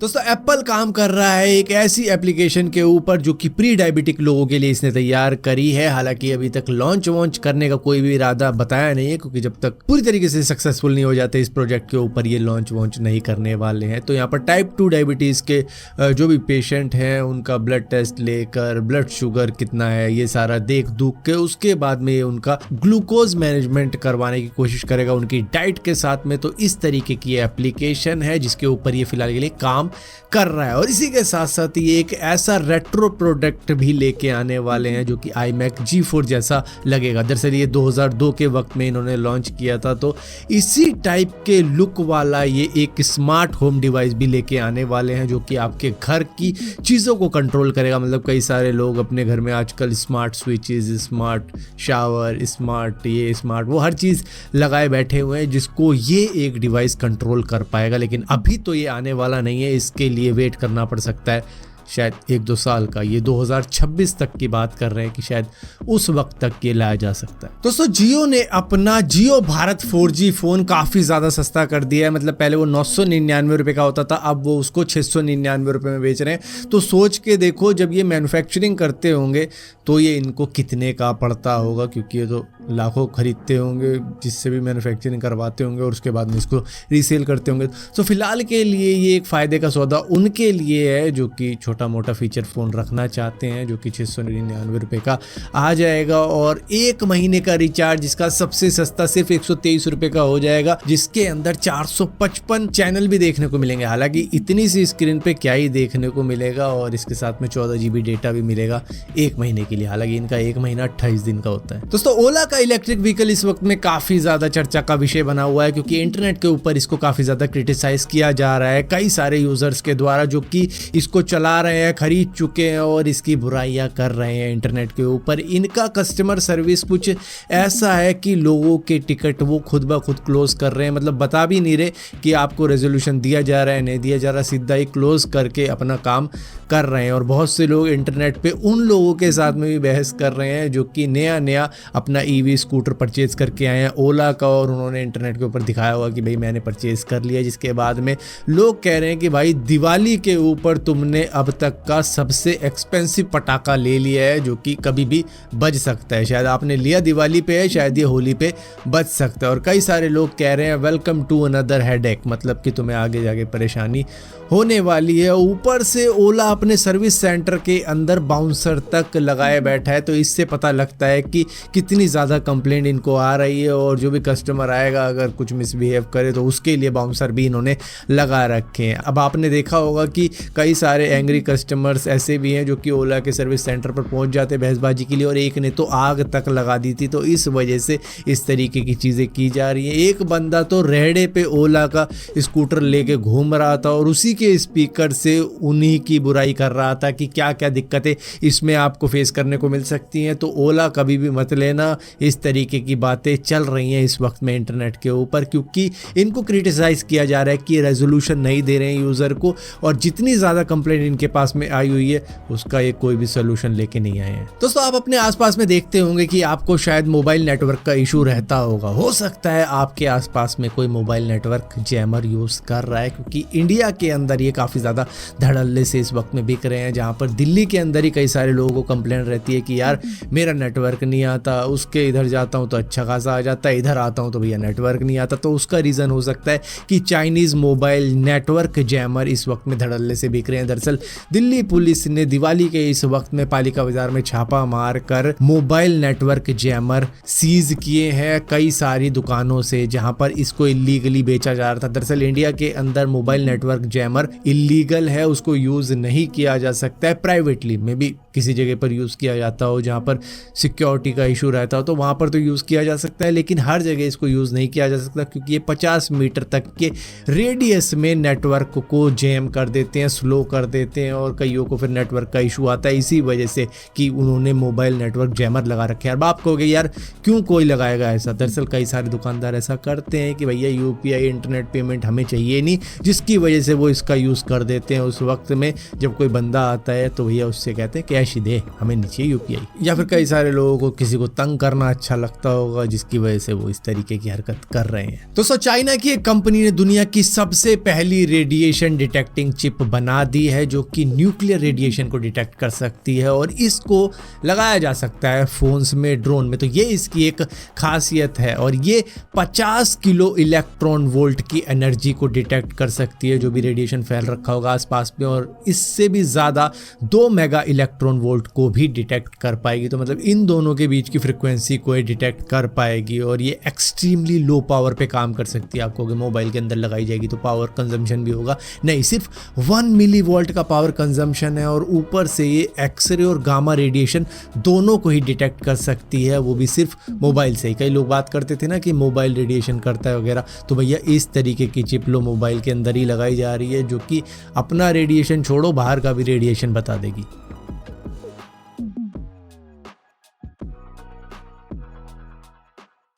दोस्तों एप्पल काम कर रहा है एक ऐसी एप्लीकेशन के ऊपर जो कि प्री डायबिटिक लोगों के लिए इसने तैयार करी है। हालांकि अभी तक लॉन्च वॉन्च करने का कोई भी इरादा बताया नहीं है, क्योंकि जब तक पूरी तरीके से सक्सेसफुल नहीं हो जाते इस प्रोजेक्ट के ऊपर ये लॉन्च वॉन्च नहीं करने वाले हैं। तो यहाँ पर टाइप 2 डायबिटीज़ के जो भी पेशेंट हैं उनका ब्लड टेस्ट लेकर ब्लड शुगर कितना है ये सारा देख दुख के उसके बाद में ये उनका ग्लूकोज मैनेजमेंट करवाने की कोशिश करेगा उनकी डाइट के साथ में। तो इस तरीके की एप्लीकेशन है जिसके ऊपर ये फिलहाल के लिए काम कर रहा है। और इसी के साथ साथ ये एक ऐसा रेट्रो प्रोडक्ट भी लेके आने वाले हैं जो कि iMac G4 जैसा लगेगा। दरअसल ये 2002 के वक्त में इन्होंने लॉन्च किया था, तो इसी टाइप के लुक वाला ये एक स्मार्ट होम डिवाइस भी लेके आने वाले हैं जो कि आपके घर की चीज़ों को कंट्रोल करेगा। मतलब कई सारे लोग अपने घर में आजकल smart switches, smart shower, smart वो हर चीज़ लगाए बैठे हुए हैं जिसको ये एक डिवाइस कंट्रोल कर पाएगा। लेकिन अभी तो ये आने वाला नहीं है, इसके लिए वेट करना पड़ सकता है शायद 1-2 साल का। ये 2026 तक की बात कर रहे हैं कि शायद उस वक्त तक ये लाया जा सकता है। दोस्तों जियो ने अपना जियो भारत 4G फ़ोन काफ़ी ज़्यादा सस्ता कर दिया है। मतलब पहले वो 999 रुपये का होता था, अब वो उसको 699 रुपये में बेच रहे हैं। तो सोच के देखो जब ये मैन्युफैक्चरिंग करते होंगे तो ये इनको कितने का पड़ता होगा, क्योंकि ये तो लाखों खरीदते होंगे जिससे भी मैन्युफैक्चरिंग करवाते होंगे और उसके बाद में इसको रीसेल करते होंगे। तो फिलहाल के लिए ये एक फ़ायदे का सौदा उनके लिए है जो कि छोटा मोटा फीचर फ़ोन रखना चाहते हैं, जो कि 699 रुपये का आ जाएगा। और 1 महीने का रिचार्ज इसका सबसे सस्ता सिर्फ 123 रुपये का हो जाएगा, जिसके अंदर 455 चैनल भी देखने को मिलेंगे। हालांकि इतनी सी स्क्रीन पे क्या ही देखने को मिलेगा, और इसके साथ में 14 GB डेटा भी मिलेगा 1 महीने के लिए। हालांकि इनका 1 महीना 28 दिन का होता है। दोस्तों ओला का इलेक्ट्रिक व्हीकल इस वक्त में काफ़ी ज़्यादा चर्चा का विषय बना हुआ है, क्योंकि इंटरनेट के ऊपर इसको काफ़ी ज़्यादा क्रिटिसाइज किया जा रहा है कई सारे यूजर्स के द्वारा जो कि इसको चला रहे हैं, खरीद चुके हैं और इसकी बुराइयां कर रहे हैं इंटरनेट के ऊपर। इनका कस्टमर सर्विस कुछ ऐसा है कि लोगों के टिकट वो खुद ब खुद क्लोज कर रहे हैं। मतलब बता भी नहीं रहे कि आपको रेजोल्यूशन दिया जा रहा है नहीं दिया जा रहा, सीधा ही क्लोज करके अपना काम कर रहे हैं। और बहुत से लोग इंटरनेट पे उन लोगों के साथ में भी बहस कर रहे हैं जो कि नया अपना EV स्कूटर परचेज करके आए हैं ओला का, और उन्होंने इंटरनेट के ऊपर दिखाया हुआ कि भाई मैंने परचेज कर लिया। जिसके बाद में लोग कह रहे हैं कि भाई दिवाली के ऊपर तुमने अब तक का सबसे एक्सपेंसिव पटाखा ले लिया है जो कि कभी भी बज सकता है। शायद आपने लिया दिवाली पे है, शायद ये होली पे बज सकता है। और कई सारे लोग कह रहे हैं वेलकम टू अनदर हेडेक, मतलब कि तुम्हें आगे जाके परेशानी होने वाली है। ऊपर से ओला अपने सर्विस सेंटर के अंदर बाउंसर तक लगाए बैठा है, तो इससे पता लगता है कि कितनी ज़्यादा कंप्लेंट इनको आ रही है। और जो भी कस्टमर आएगा अगर कुछ मिसबिहेव करे तो उसके लिए बाउंसर भी इन्होंने लगा रखे हैं। अब आपने देखा होगा कि कई सारे एंग्री कस्टमर्स ऐसे भी हैं जो कि ओला के सर्विस सेंटर पर पहुंच जाते हैं बहसबाजी के लिए, और एक ने तो आग तक लगा दी थी। तो इस वजह से इस तरीके की चीज़ें की जा रही हैं। एक बंदा तो रेहड़े पे ओला का स्कूटर लेके घूम रहा था और उसी के स्पीकर से उन्हीं की बुराई कर रहा था कि क्या क्या दिक्कतें इसमें आपको फेस करने को मिल सकती हैं। तो ओला कभी भी मत लेना, इस तरीके की बातें चल रही हैं इस वक्त में इंटरनेट के ऊपर, क्योंकि इनको क्रिटिसाइज़ किया जा रहा है कि रेजोल्यूशन नहीं दे रहे हैं यूज़र को, और जितनी ज़्यादा कंप्लेंट इनके पास में आई हुई है उसका ये कोई भी सोल्यूशन लेके नहीं आए हैं। दोस्तों आप अपने आसपास में देखते होंगे कि आपको शायद मोबाइल नेटवर्क का इशू रहता होगा। हो सकता है आपके आसपास में कोई मोबाइल नेटवर्क जैमर यूज़ कर रहा है, क्योंकि इंडिया के अंदर ये काफ़ी ज़्यादा धड़ल्ले से इस वक्त में बिक रहे हैं। जहाँ पर दिल्ली के अंदर ही कई सारे लोगों को कंप्लेंट रहती है कि यार मेरा नेटवर्क नहीं आता, उसके इधर जाता हूँ तो अच्छा खासा आ जाता है, इधर आता हूँ तो भैया नेटवर्क नहीं आता। तो उसका रीज़न हो सकता है कि चाइनीज़ मोबाइल नेटवर्क जैमर इस वक्त में धड़ल्ले से बिक रहे हैं। दरअसल दिल्ली पुलिस ने दिवाली के इस वक्त में पालिका बाजार में छापा मार कर मोबाइल नेटवर्क जैमर सीज किए हैं कई सारी दुकानों से जहां पर इसको इलीगली बेचा जा रहा था। दरअसल इंडिया के अंदर मोबाइल नेटवर्क जैमर इलीगल है, उसको यूज़ नहीं किया जा सकता है। प्राइवेटली में भी किसी जगह पर यूज़ किया जाता हो जहाँ पर सिक्योरिटी का इशू रहता हो तो वहाँ पर तो यूज़ किया जा सकता है, लेकिन हर जगह इसको यूज़ नहीं किया जा सकता, क्योंकि ये 50 मीटर तक के रेडियस में नेटवर्क को जैम कर देते हैं, स्लो कर देते हैं, और कईयों को फिर नेटवर्क का इशू आता है इसी वजह से कि उन्होंने मोबाइल नेटवर्क जैमर लगा रखे हैं। अब आप कहोगे यार क्यों कोई लगाएगा ऐसा? दरअसल कई सारे दुकानदार ऐसा करते हैं कि भैया UPI इंटरनेट पेमेंट हमें चाहिए नहीं, जिसकी वजह से वो उसका यूज़ कर देते हैं उस वक्त में जब कोई बंदा आता है तो भैया उससे कहते हैं कैश ही दे, हमें नहीं चाहिए यूपीआई। या फिर कई सारे लोगों को किसी को तंग करना अच्छा लगता होगा जिसकी वजह से वो इस तरीके की हरकत कर रहे हैं। तो चाइना की एक कंपनी ने दुनिया की सबसे पहली रेडिएशन डिटेक्टिंग चिप बना दी है जो कि न्यूक्लियर रेडिएशन को डिटेक्ट कर सकती है और इसको लगाया जा सकता है फोन्स में, ड्रोन में। तो ये इसकी एक खासियत है और ये 50 किलो इलेक्ट्रॉन वोल्ट की एनर्जी को डिटेक्ट कर सकती है जो भी रेडिएशन फैल रखा होगा आसपास में, और इससे भी ज़्यादा 2 मेगा इलेक्ट्रॉन वोल्ट को भी डिटेक्ट कर पाएगी। तो मतलब इन दोनों के बीच की फ्रिक्वेंसी को डिटेक्ट कर पाएगी और ये एक्सट्रीमली लो पावर पे काम कर सकती है। आपको अगर मोबाइल के अंदर लगाई जाएगी तो पावर कंजम्पशन भी होगा नहीं, सिर्फ 1 मिली वोल्ट का पावर कंजम्पशन है और ऊपर से ये एक्सरे और गामा रेडिएशन दोनों को ही डिटेक्ट कर सकती है, वो भी सिर्फ मोबाइल से ही। कई लोग बात करते थे ना कि मोबाइल रेडिएशन करता है वगैरह, तो भैया इस तरीके की चिप लो मोबाइल के अंदर ही लगाई जा रही है जो कि अपना रेडिएशन छोड़ो बाहर का भी रेडिएशन बता देगी।